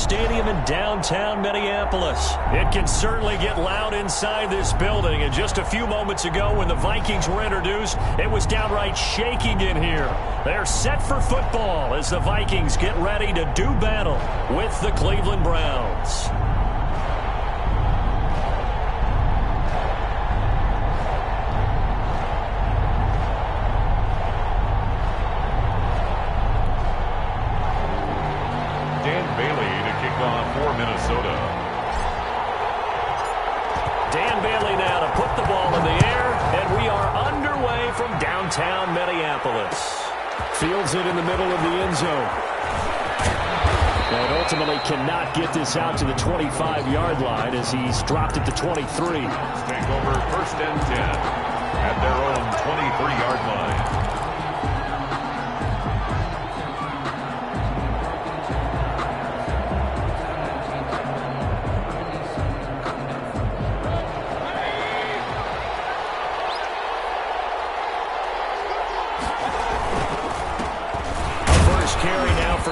Stadium in downtown Minneapolis. It can certainly get loud inside this building. And just a few moments ago when the Vikings were introduced, it was downright shaking in here. They're set for football as the Vikings get ready to do battle with the Cleveland Browns. Downtown Minneapolis. Fields it in the middle of the end zone. And ultimately cannot get this out to the 25-yard line as he's dropped it to 23. Take over 1st and 10 at their own 23-yard line.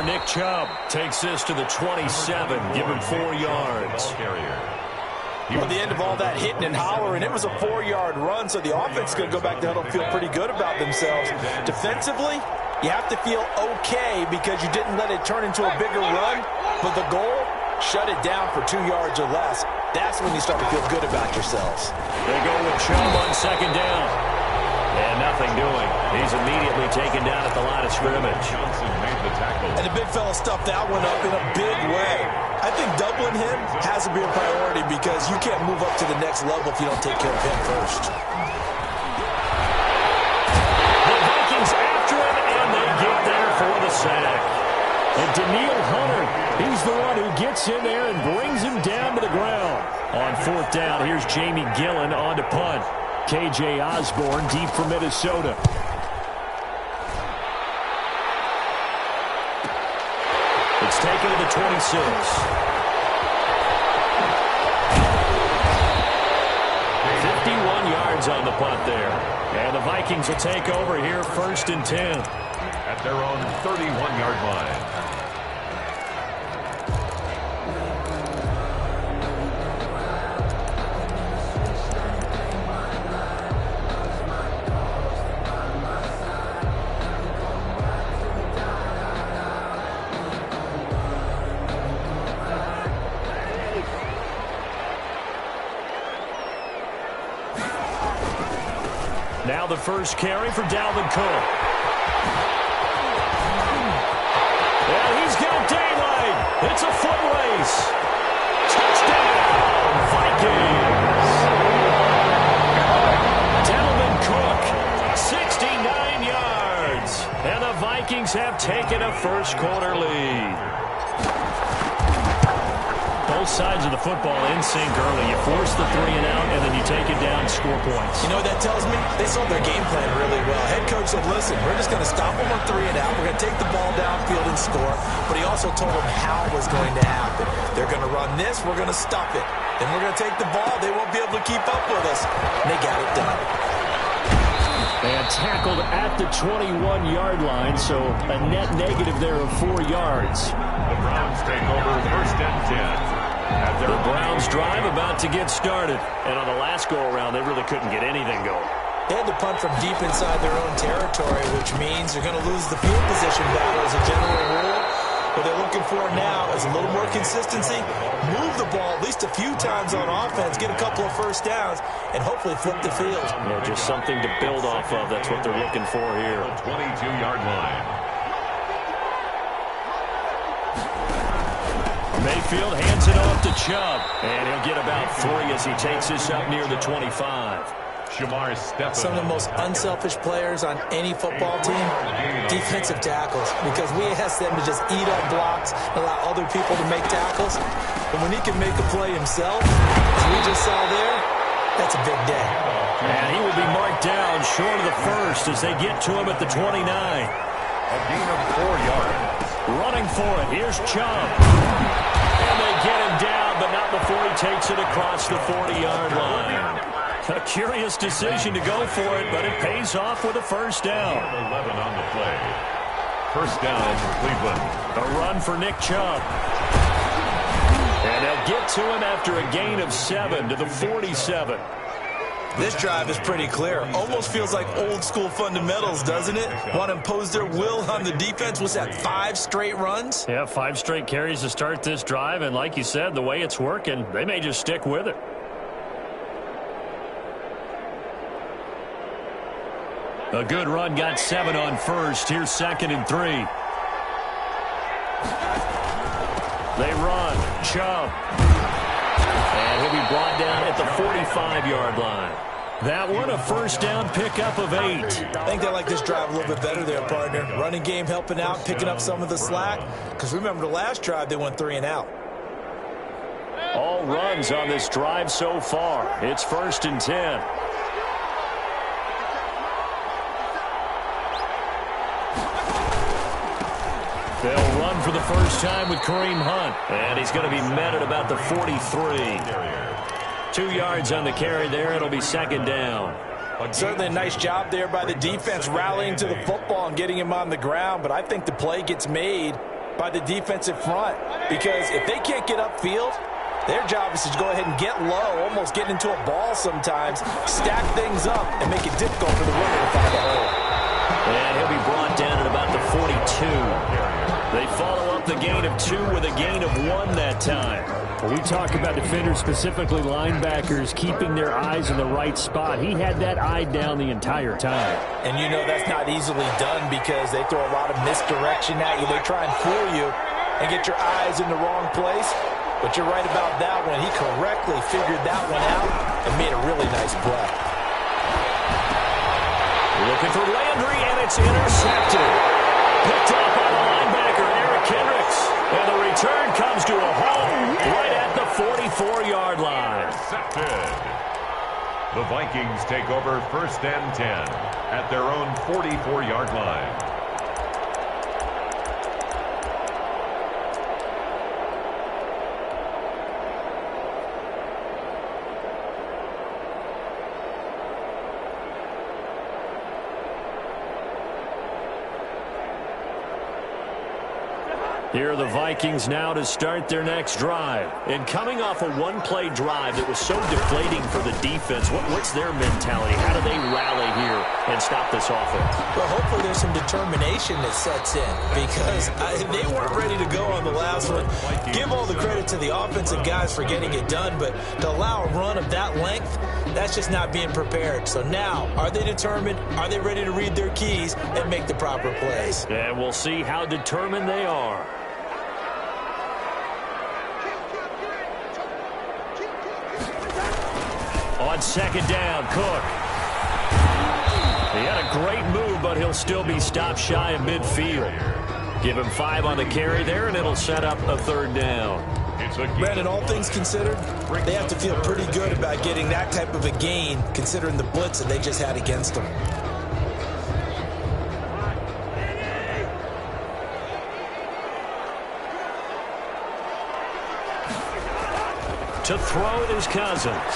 Nick Chubb takes this to the 27, give him 4 yards. At the end of all that hitting and hollering, it was a 4-yard run, so the offense is going to go back to huddle and feel pretty good about themselves. Defensively, you have to feel okay because you didn't let it turn into a bigger run, but the goal, shut it down for 2 yards or less. That's when you start to feel good about yourselves. They go with Chubb on 2nd down. And nothing doing. He's immediately taken down at the line of scrimmage. Johnson made the tackle. And the big fella stuffed that one up in a big way. I think doubling him has to be a priority because you can't move up to the next level if you don't take care of him first. The Vikings after him, and they get there for the sack. And Daniil Hunter, he's the one who gets in there and brings him down to the ground. On 4th down, here's Jamie Gillen on to punt. K.J. Osborne deep for Minnesota. It's taken to the 26. 51 yards on the punt there. And the Vikings will take over here 1st and 10. At their own 31-yard line. Now the first carry for Dalvin Cook. And he's got daylight. It's a foot race. Touchdown, Vikings. Dalvin Cook, 69 yards. And the Vikings have taken a first-quarter lead. Both sides of the football in sync early. You force the 3 and out, and then you take it down, score points. You know what that tells me? They saw their game plan really well. Head coach said, listen, we're just going to stop them on 3 and out. We're going to take the ball downfield and score. But he also told them how it was going to happen. They're going to run this. We're going to stop it. Then we're going to take the ball. They won't be able to keep up with us. And they got it done. And tackled at the 21-yard line, so a net negative there of 4 yards. The Browns take over 1st and 10. The Browns drive about to get started. And on the last go-around, they really couldn't get anything going. They had to punt from deep inside their own territory, which means they're going to lose the field position battle as a general rule. What they're looking for now is a little more consistency, move the ball at least a few times on offense, get a couple of first downs, and hopefully flip the field. Yeah, just something to build off of. That's what they're looking for here. The 22-yard line. Mayfield hands it off to Chubb, and he'll get about 3 as he takes this up near the 25. Some of the most unselfish players on any football team, defensive tackles, because we ask them to just eat up blocks, allow other people to make tackles. But when he can make a play himself, as we just saw there, that's a big day. And he will be marked down short of the first as they get to him at the 29. A gain of 4 yards. Running for it, here's Chubb. And they get him down, but not before he takes it across the 40-yard line. A curious decision to go for it, but it pays off with a first down. 11 on the play. First down for Cleveland. A run for Nick Chubb. get to him after a gain of 7 to the 47. This drive is pretty clear. Almost feels like old school fundamentals, doesn't it? Want to impose their will on the defense. Was that 5 straight runs? Yeah, 5 straight carries to start this drive. And like you said, the way it's working, they may just stick with it. A good run got 7 on first. Here's 2nd and 3. They run. Chubb. And he'll be brought down at the 45-yard line. That one, a first down pickup of 8. I think they like this drive a little bit better there, partner. Running game helping out, picking up some of the slack. Because remember, the last drive, they went 3 and out. All runs on this drive so far. It's 1st and 10. They'll run for the first time with Kareem Hunt. And he's going to be met at about the 43. 2 yards on the carry there. It'll be 2nd down. Certainly a nice job there by the defense rallying to the football and getting him on the ground. But I think the play gets made by the defensive front. Because if they can't get upfield, their job is to go ahead and get low, almost get into a ball sometimes, stack things up, and make it difficult for the runner to find a hole. And he'll be brought down at about the 42. They follow up the gain of 2 with a gain of 1 that time. When we talk about defenders, specifically linebackers, keeping their eyes in the right spot, he had that eye down the entire time. And you know that's not easily done because they throw a lot of misdirection at you. They try and fool you and get your eyes in the wrong place. But you're right about that one. He correctly figured that one out and made a really nice play. Looking for Landry, and it's intercepted. Picked up by the linebacker, Eric Kendricks. And the return comes to a home right at the 44-yard line. Intercepted. The Vikings take over 1st and 10 at their own 44-yard line. Here are the Vikings now to start their next drive. And coming off a one-play drive that was so deflating for the defense, what's their mentality? How do they rally here and stop this offense? Well, hopefully there's some determination that sets in because they weren't ready to go on the last one. Give all the credit to the offensive guys for getting it done, but to allow a run of that length, that's just not being prepared. So now, are they determined? Are they ready to read their keys and make the proper plays? And we'll see how determined they are. On 2nd down, Cook. He had a great move, but he'll still be stopped shy of midfield. Give him 5 on the carry there, and it'll set up a 3rd down. Brandon, all things considered, they have to feel pretty good about getting that type of a gain, considering the blitz that they just had against them. To throw it is Cousins.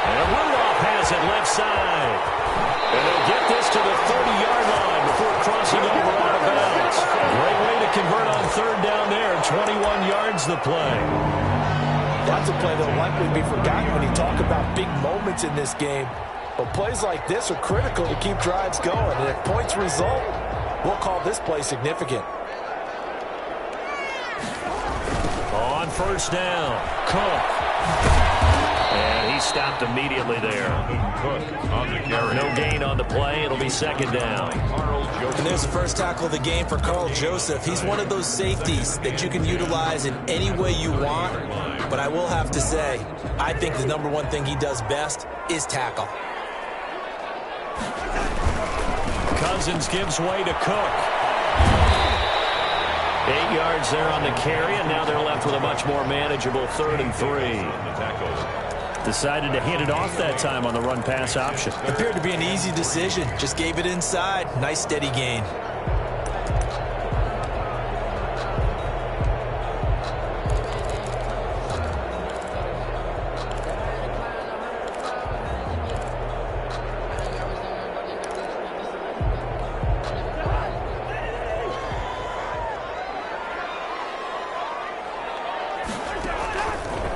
And Rudolph has it left side. And they'll get this to the 30-yard line before crossing over out of bounds. Great way to convert on 3rd down there. 21 yards the play. That's a play that will likely be forgotten when you talk about big moments in this game. But plays like this are critical to keep drives going. And if points result, we'll call this play significant. On 1st down, Cook. And he stopped immediately there. Cook on the carry. No gain on the play. It'll be 2nd down. And there's the first tackle of the game for Carl Joseph. He's one of those safeties that you can utilize in any way you want. But I will have to say, I think the #1 thing he does best is tackle. Cousins gives way to Cook. 8 yards there on the carry, and now they're left with a much more manageable 3rd and 3. Decided to hit it off that time on the run-pass option. Appeared to be an easy decision. Just gave it inside. Nice steady gain.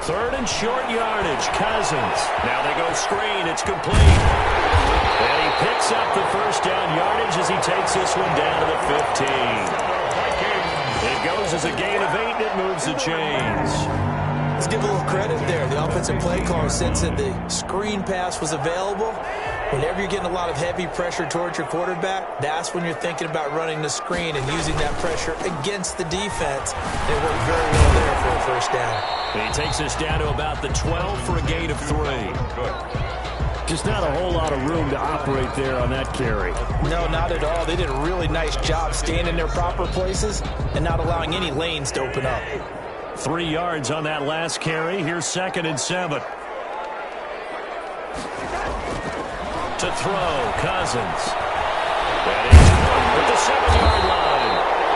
Third and short yardage, Cousins. Now they go screen. It's complete. And he picks up the first down yardage as he takes this one down to the 15. It goes as a gain of 8, and it moves the chains. Let's give a little credit there. The offensive play caller said that the screen pass was available. Whenever you're getting a lot of heavy pressure towards your quarterback, that's when you're thinking about running the screen and using that pressure against the defense. It worked very well there for a first down. He takes us down to about the 12 for a gain of 3. Just not a whole lot of room to operate there on that carry. No, not at all. They did a really nice job staying in their proper places and not allowing any lanes to open up. 3 yards on that last carry. Here's 2nd and 7. To throw, Cousins. And he's at the 7-yard line.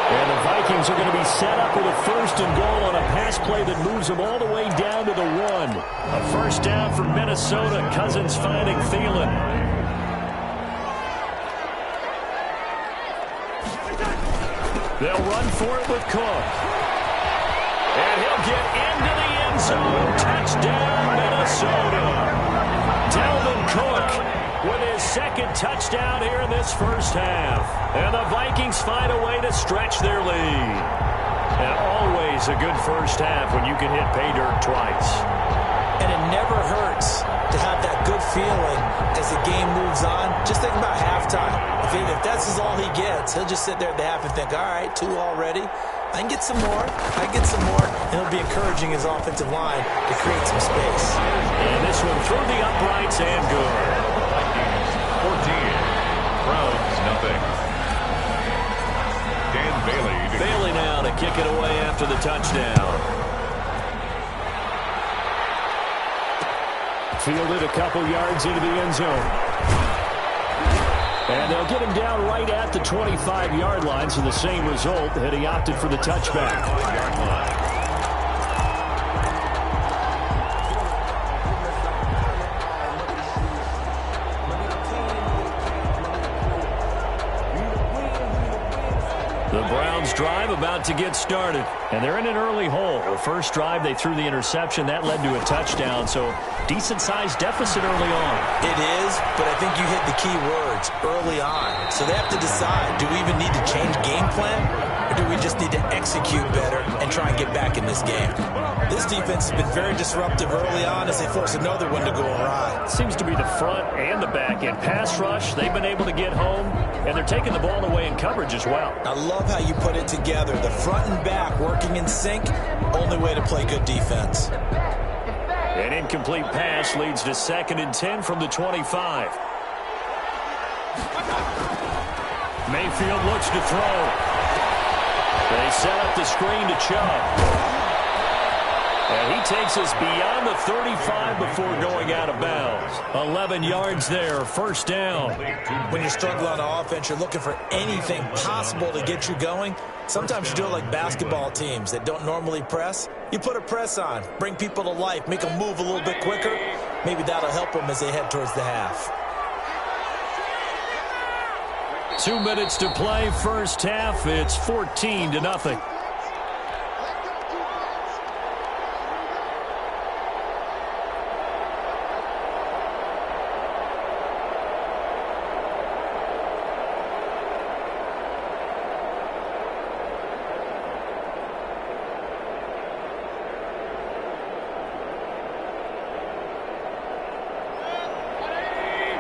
And the Vikings are going to be set up with a 1st and goal on a pass play that moves them all the way down to the 1. A first down for Minnesota. Cousins finding Thielen. They'll run for it with Cook. And he'll get into the end zone. Touchdown, Minnesota. Dalvin Cook with his 2nd touchdown here in this first half. And the Vikings find a way to stretch their lead. And always a good first half when you can hit pay dirt twice. And it never hurts to have that good feeling as the game moves on. Just think about halftime. If that's all he gets, he'll just sit there at the half and think, all right, 2 already. I can get some more. I can get some more. And he'll be encouraging his offensive line to create some space. And this one through the uprights and good. 14. Browns, nothing. Dan Bailey. Bailey now to kick it away after the touchdown. Fielded a couple yards into the end zone. And they'll get him down right at the 25-yard line, so the same result had he opted for the touchback. The Browns drive about to get started, and they're in an early hole. The first drive, they threw the interception. That led to a touchdown, so decent-sized deficit early on. It is, but I think you hit the key words, early on. So they have to decide, do we even need to change game plan, or do we just need to execute better and try and get back in this game? This defense has been very disruptive early on as they force another one to go awry. Seems to be the front and the back end. Pass rush, they've been able to get home, and they're taking the ball away in coverage as well. I love how you put it together. The front and back working in sync, only way to play good defense. An incomplete pass leads to 2nd and 10 from the 25. Mayfield looks to throw. They set up the screen to Chubb. And he takes us beyond the 35 before going out of bounds. 11 yards there, first down. When you're struggling on offense, you're looking for anything possible to get you going. Sometimes you do it like basketball teams that don't normally press. You put a press on, bring people to life, make them move a little bit quicker. Maybe that'll help them as they head towards the half. 2 minutes to play, first half. It's 14-0.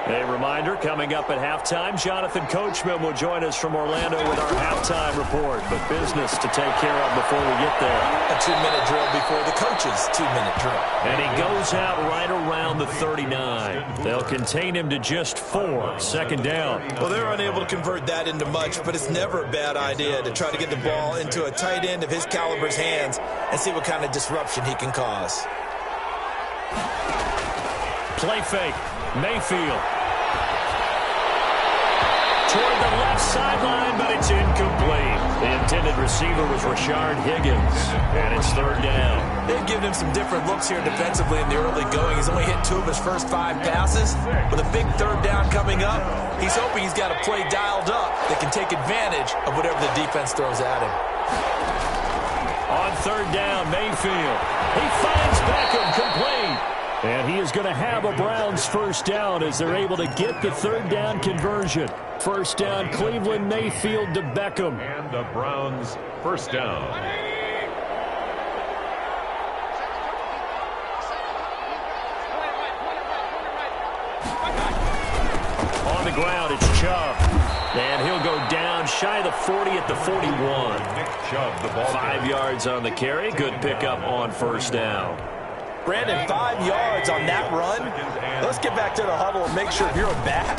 A reminder, coming up at halftime, Jonathan Coachman will join us from Orlando with our halftime report. But business to take care of before we get there. A 2-minute drill before the coach's 2-minute drill. And he goes out right around the 39. They'll contain him to just 4. Second down. Well, they're unable to convert that into much, but it's never a bad idea to try to get the ball into a tight end of his caliber's hands and see what kind of disruption he can cause. Play fake. Mayfield. Toward the left sideline, but it's incomplete. The intended receiver was Rashard Higgins, and it's third down. They've given him some different looks here defensively in the early going. He's only hit 2 of his first 5 passes. With a big third down coming up, he's hoping he's got a play dialed up that can take advantage of whatever the defense throws at him. On third down, Mayfield. He finds Beckham, complete. And he is going to have a Browns first down as they're able to get the third down conversion. First down, Cleveland, Mayfield to Beckham. And the Browns first down. On the ground, it's Chubb. And he'll go down shy of the 40 at the 41. Nick Chubb, the ball 5 yards on the carry. Good pickup on first down. Brandon, 5 yards on that run. Let's get back to the huddle and make sure if you're a back,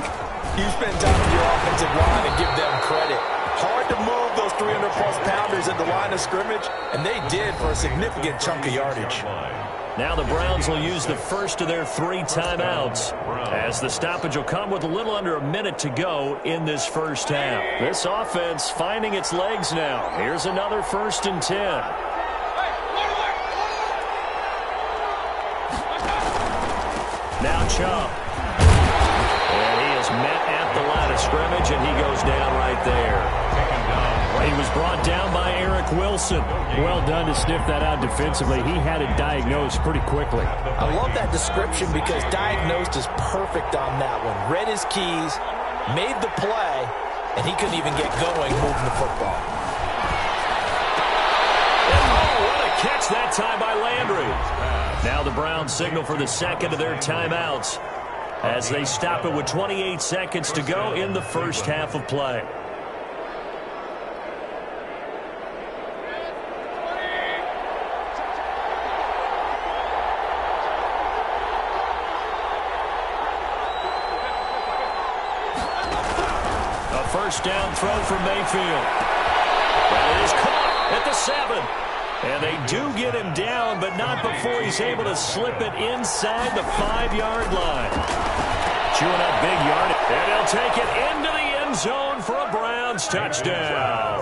you spend time with your offensive line and give them credit. Hard to move those 300-plus pounders at the line of scrimmage, and they did for a significant chunk of yardage. Now the Browns will use the first of their 3 timeouts as the stoppage will come with a little under a minute to go in this first half. This offense finding its legs now. Here's another 1st and 10. Now Chubb. And he is met at the line of scrimmage, and he goes down right there. He was brought down by Eric Wilson. Well done to sniff that out defensively. He had it diagnosed pretty quickly. I love that description because diagnosed is perfect on that one. Read his keys, made the play, and he couldn't even get going moving the football. Oh, what a catch that time by Landry. Now the Browns signal for the second of their timeouts as they stop it with 28 seconds to go in the first half of play. A first down throw for Mayfield. That is caught at the 7. And they do get him down, but not before he's able to slip it inside the 5-yard line. Chewing up big yardage. And he'll take it into the end zone for a Browns touchdown.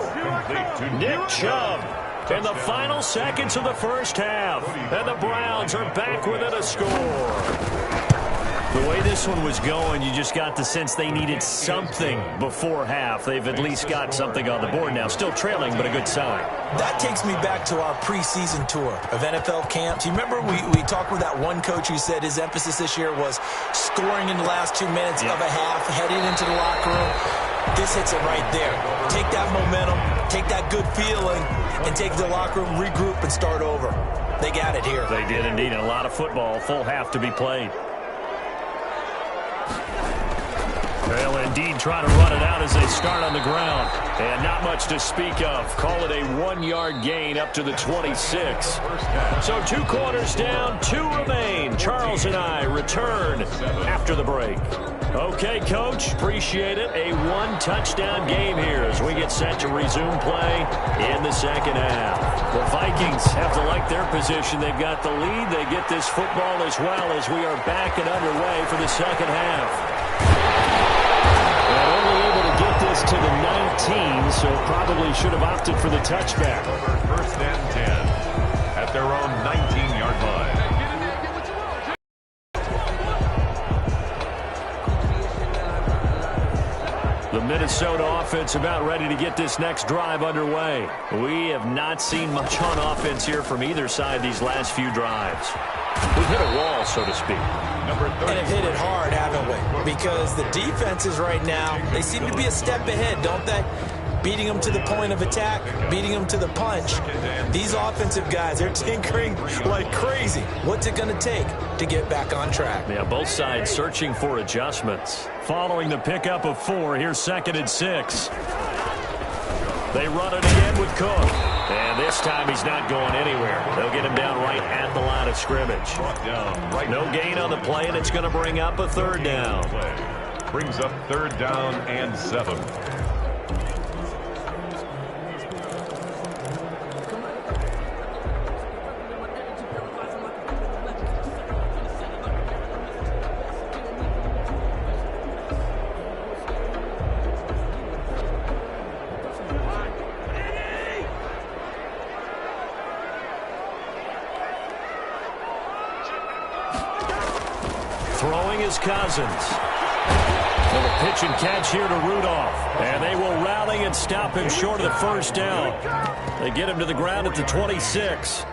Nick Chubb in the final seconds of the first half. And the Browns are back within a score. The way this one was going, you just got the sense they needed something before half. They've at least got something on the board now. Still trailing, but a good sign. That takes me back to our preseason tour of NFL camps. You remember we talked with that one coach who said his emphasis this year was scoring in the last 2 minutes of a half, heading into the locker room. This hits it right there. Take that momentum, take that good feeling, and take the locker room, regroup, and start over. They got it here. They did indeed. A lot of football, full half to be played. They'll indeed try to run it out as they start on the ground. And not much to speak of. Call it a 1-yard gain up to the 26. So 2 quarters down, 2 remain. Charles and I return after the break. Okay, Coach, appreciate it. A 1-touchdown game here as we get set to resume play in the second half. The Vikings have to like their position. They've got the lead. They get this football as well as we are back and underway for the second half. And only able to get this to the 19, so probably should have opted for the touchback. First and 10 at their own 19-yard line. The Minnesota offense about ready to get this next drive underway. We have not seen much on offense here from either side these last few drives. We've hit a wall, so to speak. And have hit it hard, haven't we? Because the defenses right now, they seem to be a step ahead, don't they? Beating them to the point of attack, beating them to the punch. These offensive guys, they're tinkering like crazy. What's it going to take to get back on track? Yeah, both sides searching for adjustments. Following the pickup of 4, here's 2nd and 6. They run it again with Cook. And this time he's not going anywhere. They'll get him down right at the line of scrimmage. No gain on the play, and it's going to bring up a 3rd down. Brings up 3rd down and 7. Throwing is Cousins. And the pitch and catch here to Rudolph. And they will rally and stop him short of the first down. They get him to the ground at the 26.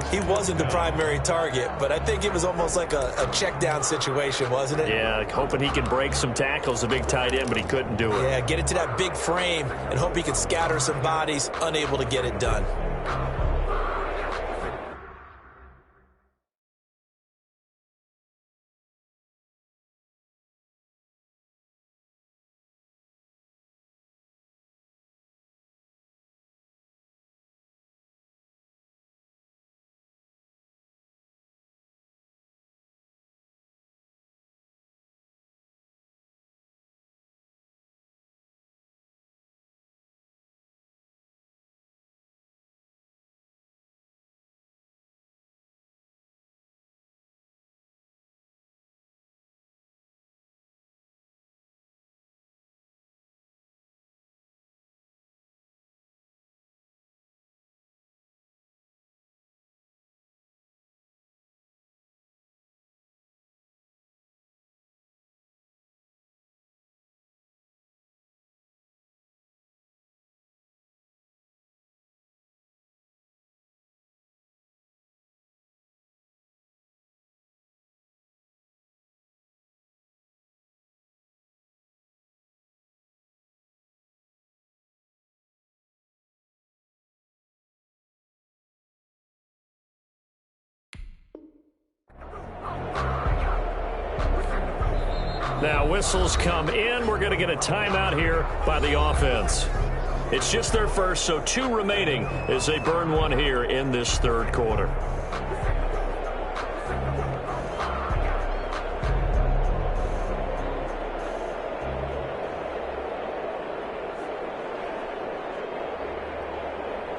He wasn't the primary target, but I think it was almost like a check down situation, wasn't it? Yeah, hoping he can break some tackles, a big tight end, but he couldn't do it. Yeah, get it to that big frame and hope he can scatter some bodies, unable to get it done. Now whistles come in. We're going to get a timeout here by the offense. It's just their first, so 2 remaining as they burn one here in this third quarter.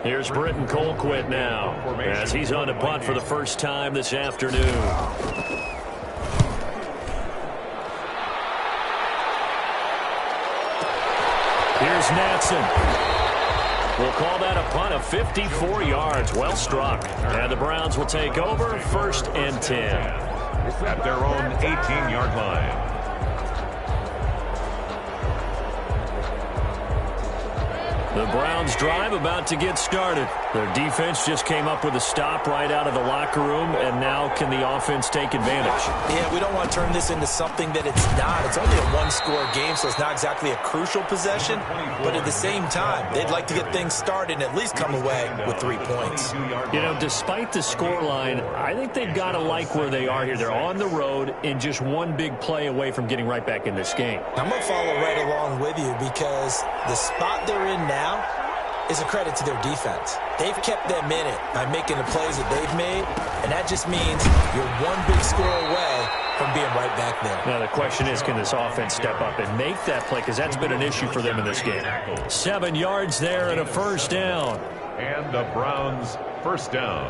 Here's Britton Colquitt now as he's on to punt for the first time this afternoon. Here's Natson. We'll call that a punt of 54 yards. Well struck. And the Browns will take over, 1st and 10. At their own 18-yard line. The Browns drive about to get started. Their defense just came up with a stop right out of the locker room, and now can the offense take advantage? Yeah, we don't want to turn this into something that it's not. It's only a one-score game, so it's not exactly a crucial possession. But at the same time, they'd like to get things started and at least come away with 3 points. You know, despite the scoreline, I think they've got to like where they are here. They're on the road and just one big play away from getting right back in this game. I'm going to follow right along with you because the spot they're in now is a credit to their defense. They've kept them in it by making the plays that they've made, and that just means you're one big score away from being right back there. Now the question is, can this offense step up and make that play? Because that's been an issue for them in this game. 7 yards there and a first down. And the Browns' first down.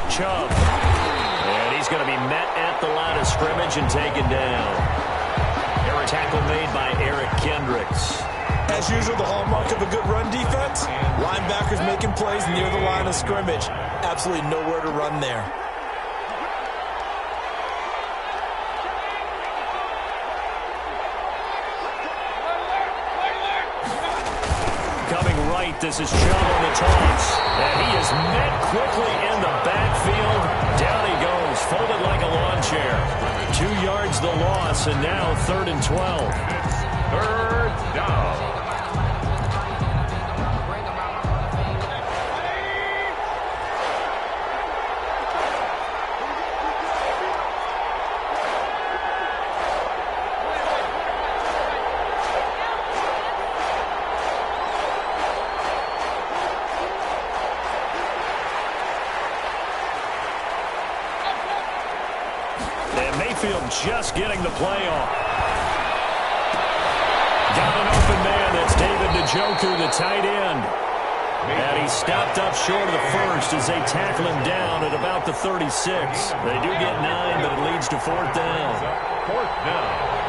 Chubb. And he's going to be met at the line of scrimmage and taken down. Tackle made by Eric Kendricks. As usual, the hallmark of a good run defense, linebackers making plays near the line of scrimmage. Absolutely nowhere to run there. Coming right, this is Chubb on the toss. And he is met quickly in the backfield. Down he goes, folded like a lawn chair. 2 yards the loss, and now 3rd and 12. Third down. Just getting the play off. Got an open man. That's David Njoku, the tight end. And he stopped up short of the first as they tackle him down at about the 36. They do get 9, but it leads to fourth down. Fourth down.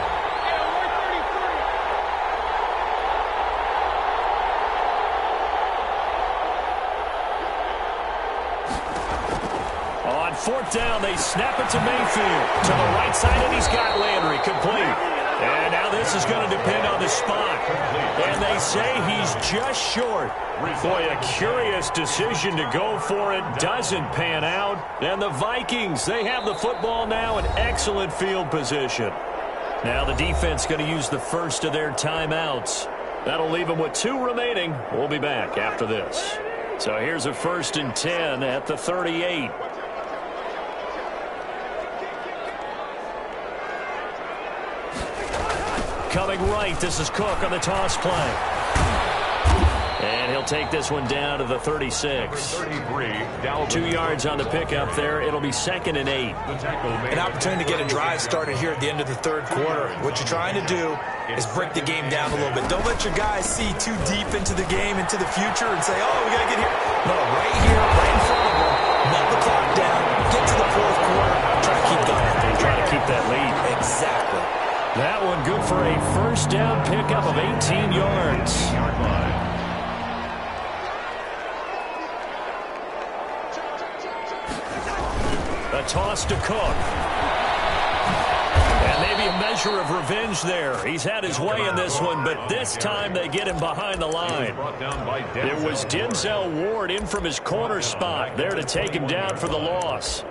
On fourth down, they snap it to Mayfield. To the right side, and he's got Landry complete. And now this is going to depend on the spot. And they say he's just short. Boy, a curious decision to go for it. Doesn't pan out. And the Vikings, they have the football now in excellent field position. Now the defense going to use the first of their timeouts. That'll leave them with 2 remaining. We'll be back after this. So here's a 1st and 10 at the 38. Coming right, this is Cook on the toss play. And he'll take this one down to the 36. 2 yards on the pickup there. It'll be 2nd and 8. An opportunity to get a drive started here at the end of the third quarter. What you're trying to do is break the game down a little bit. Don't let your guys see too deep into the game, into the future, and say, oh, we got to get here. No, right here, right in front of them. Melt the clock down, get to the fourth quarter, try to keep going. Try to keep that lead. Exactly. That one good for a first down pickup of 18 yards. A toss to Cook. And maybe a measure of revenge there. He's had his way in this one, but this time they get him behind the line. It was Denzel Ward in from his corner spot there to take him down for the loss.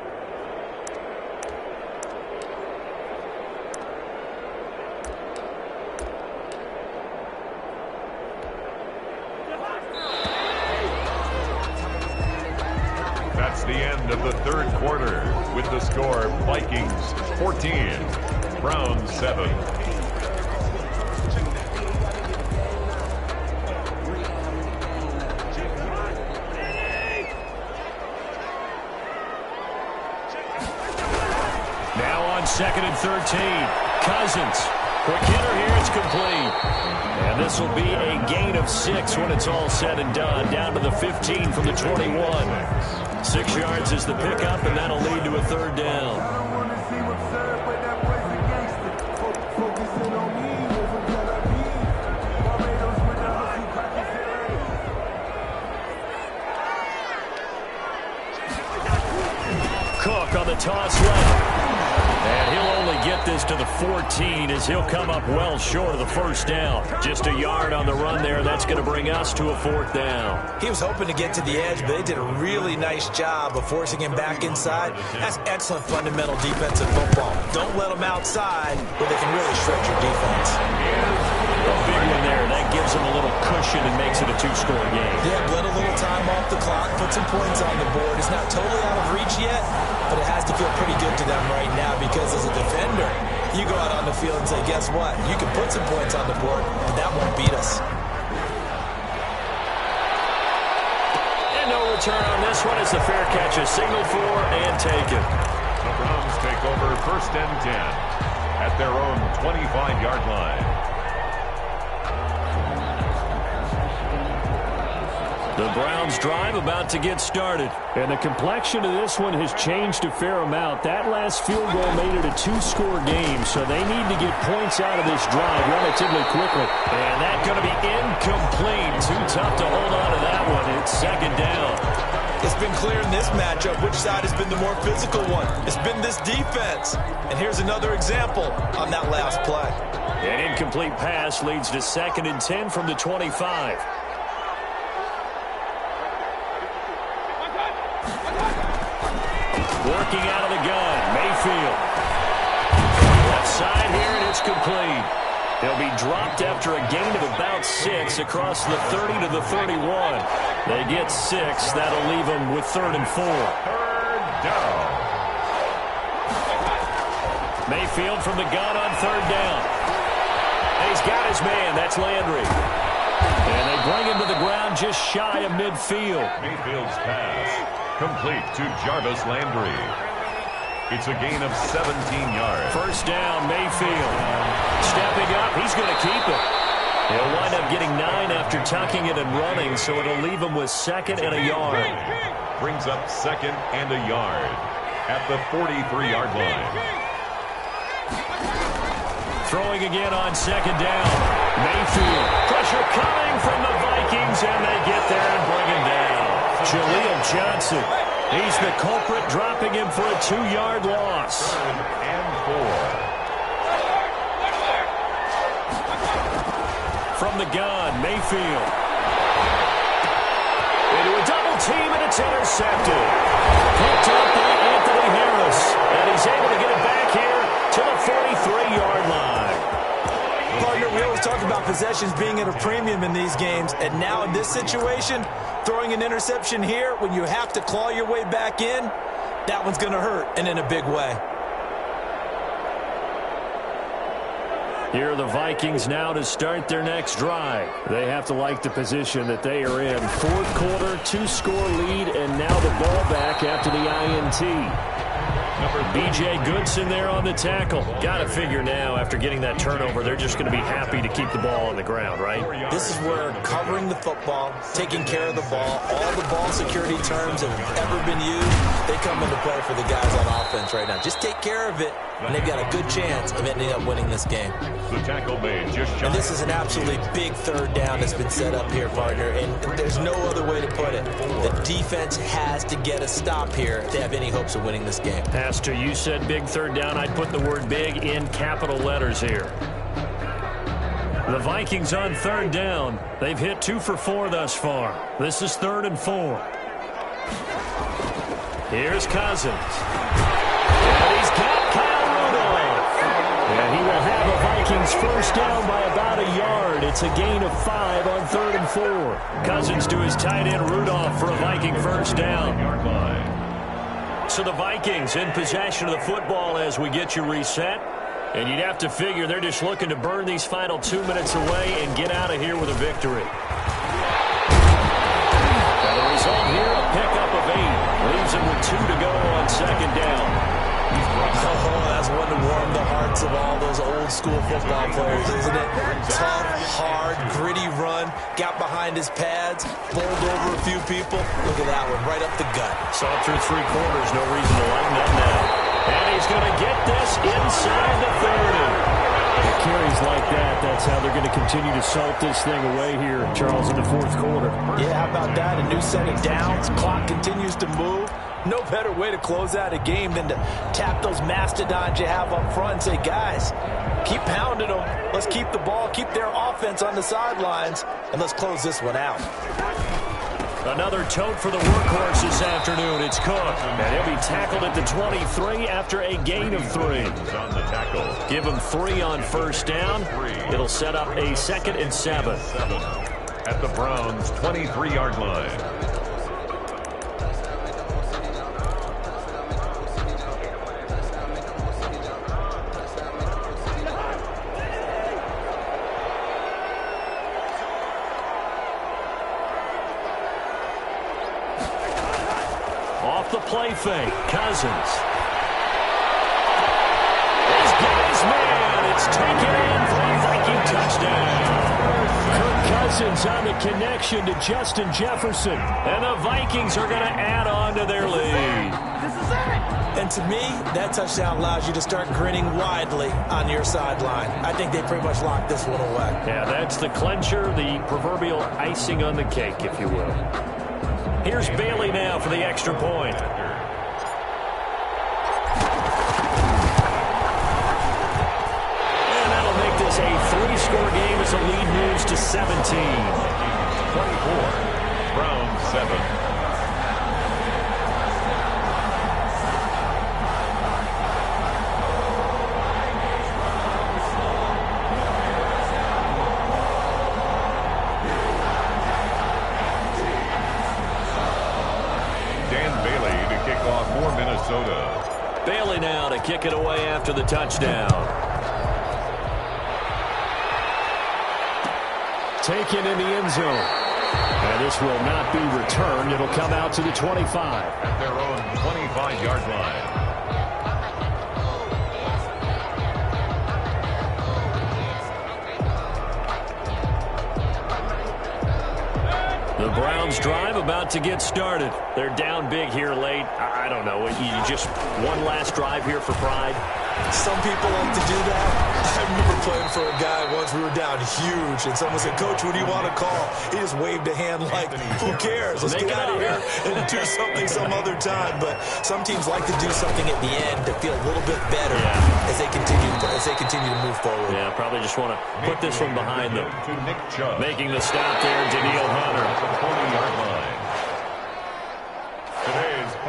That's the end of the third quarter with the score Vikings 14, Browns 7. Now on 2nd and 13, Cousins. Quick hitter here, it's complete. And this will be a gain of 6 when it's all said and done. Down to the 15 from the 21. 6 yards is the pickup, and that'll lead to a third down. Cook on the toss left. And he'll only get this to the 14 as he'll come up well short of the first down. Just a yard on the run there. That's going to bring us to a fourth down. He was hoping to get to the edge, but they did a really nice job of forcing him back inside. That's excellent fundamental defensive football. Don't let them outside where they can really shred your defense. A big one there. That gives them a little cushion and makes it a 2-score game. Yeah, let a little time off the clock, put some points on the board. It's not totally out of reach yet, but it has to feel pretty good to them right now because as a defender, you go out on the field and say, guess what? You can put some points on the board, but that won't beat us. And no return on this one as the fair catch is signaled for and taken. The Browns take over 1st and 10 at their own 25-yard line. The Browns drive about to get started. And the complexion of this one has changed a fair amount. That last field goal made it a 2-score game, so they need to get points out of this drive relatively quickly. And that's going to be incomplete. Too tough to hold on to that one. It's 2nd down. It's been clear in this matchup which side has been the more physical one. It's been this defense. And here's another example on that last play. An incomplete pass leads to 2nd and 10 from the 25. Working out of the gun, Mayfield. Left side here, and it's complete. They'll be dropped after a gain of about 6 across the 30 to the 31. They get 6. That'll leave them with 3rd and 4. Third down. Mayfield from the gun on 3rd down. And he's got his man. That's Landry. And they bring him to the ground just shy of midfield. Mayfield's pass complete to Jarvis Landry. It's a gain of 17 yards. 1st down, Mayfield. Stepping up, he's going to keep it. He'll wind up getting 9 after tucking it and running, so it'll leave him with 2nd and a yard. Brings up 2nd and a yard at the 43-yard line. Throwing again on 2nd down. Mayfield. Pressure coming from the Vikings, and they get there and bring him down. Jaleel Johnson. He's the culprit, dropping him for a 2-yard loss. 3rd and 4. From the gun, Mayfield. Into a double team, and it's intercepted. Picked up by Anthony Harris. And he's able to get it back here to the 43-yard line. Partner, we always talk about possessions being at a premium in these games. And now in this situation, throwing an interception here when you have to claw your way back in, that one's going to hurt, and in a big way. Here are the Vikings now to start their next drive. They have to like the position that they are in. 4th quarter, 2-score lead, and now the ball back after the INT. B.J. Goodson there on the tackle. Got to figure now, after getting that turnover, they're just going to be happy to keep the ball on the ground, right? This is where covering the football, taking care of the ball, all the ball security terms that have ever been used, they come into play for the guys on offense right now. Just take care of it, and they've got a good chance of ending up winning this game. The tackle made just shy. And this is an absolutely big 3rd down that's been set up here, partner, and there's no other way to put it. The defense has to get a stop here if they have any hopes of winning this game. Pastor, you said big 3rd down. I'd put the word big in capital letters here. The Vikings on 3rd down. They've hit 2 for 4 thus far. This is 3rd and 4. Here's Cousins. And he's got Kyle Rudolph. And he will have the Vikings first down by about a yard. It's a gain of 5 on 3rd and 4. Cousins to his tight end Rudolph for a Viking first down. So the Vikings in possession of the football as we get you reset. And you'd have to figure they're just looking to burn these final 2 minutes away and get out of here with a victory. And the result here, a pickup of 8. Leaves them with 2 to go on 2nd down. Oh, that's one to warm the hearts of all those old school football players, isn't it? Tough, hard, gritty run. Got behind his pads, bowled over a few people. Look at that one, right up the gut. Saw through 3 quarters, no reason to lighten up now. And he's going to get this inside the 30. With carries like that, that's how they're going to continue to salt this thing away here, Charles, in the 4th quarter. Yeah, how about that? A new set of downs. Clock continues to move. No better way to close out a game than to tap those mastodons you have up front and say, guys, keep pounding them. Let's keep the ball, keep their offense on the sidelines, and let's close this one out. Another tote for the workhorse this afternoon. It's Cook. And he'll be tackled at the 23 after a gain of 3. On the tackle. Give him 3 on first down. It'll set up a 2nd and 7. At the Browns' 23-yard line. Off the play fake, Cousins. He's got his man. It's taken in for a Viking touchdown. Kirk Cousins on the connection to Justin Jefferson. And the Vikings are going to add on to their lead. And to me, that touchdown allows you to start grinning widely on your sideline. I think they pretty much locked this one away. Yeah, that's the clincher, the proverbial icing on the cake, if you will. Here's Bailey now for the extra point. And that'll make this a 3-score game as the lead moves to 17. 24. Browns 7. Bailey now to kick it away after the touchdown. Taken in the end zone. And this will not be returned. It'll come out to the 25. At their own 25-yard line. The Browns drive about to get started. They're down big here late. I don't know. You just one last drive here for pride. Some people like to do that. I remember playing for a guy once. We were down huge, and someone said, "Coach, what do you want to call?" He just waved a hand like, "Who cares? Let's get out of here and do something some other time." But some teams like to do something at the end to feel a little bit better as they continue to move forward. Yeah, probably just want to put this one behind them. Making the stop there, Daniil Hunter. 20-yard line.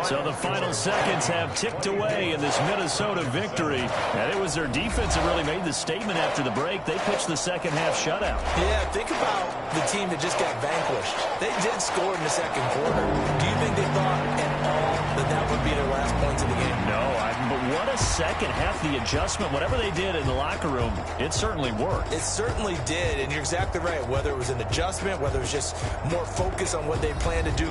So the final seconds have ticked away in this Minnesota victory. And it was their defense that really made the statement after the break. They pitched the second half shutout. Yeah, think about the team that just got vanquished. They did score in the second quarter. Do you think they thought at all that would be their last points of the game? No, but what a second half. The adjustment, whatever they did in the locker room, it certainly worked. It certainly did, and you're exactly right. Whether it was an adjustment, whether it was just more focus on what they planned to do.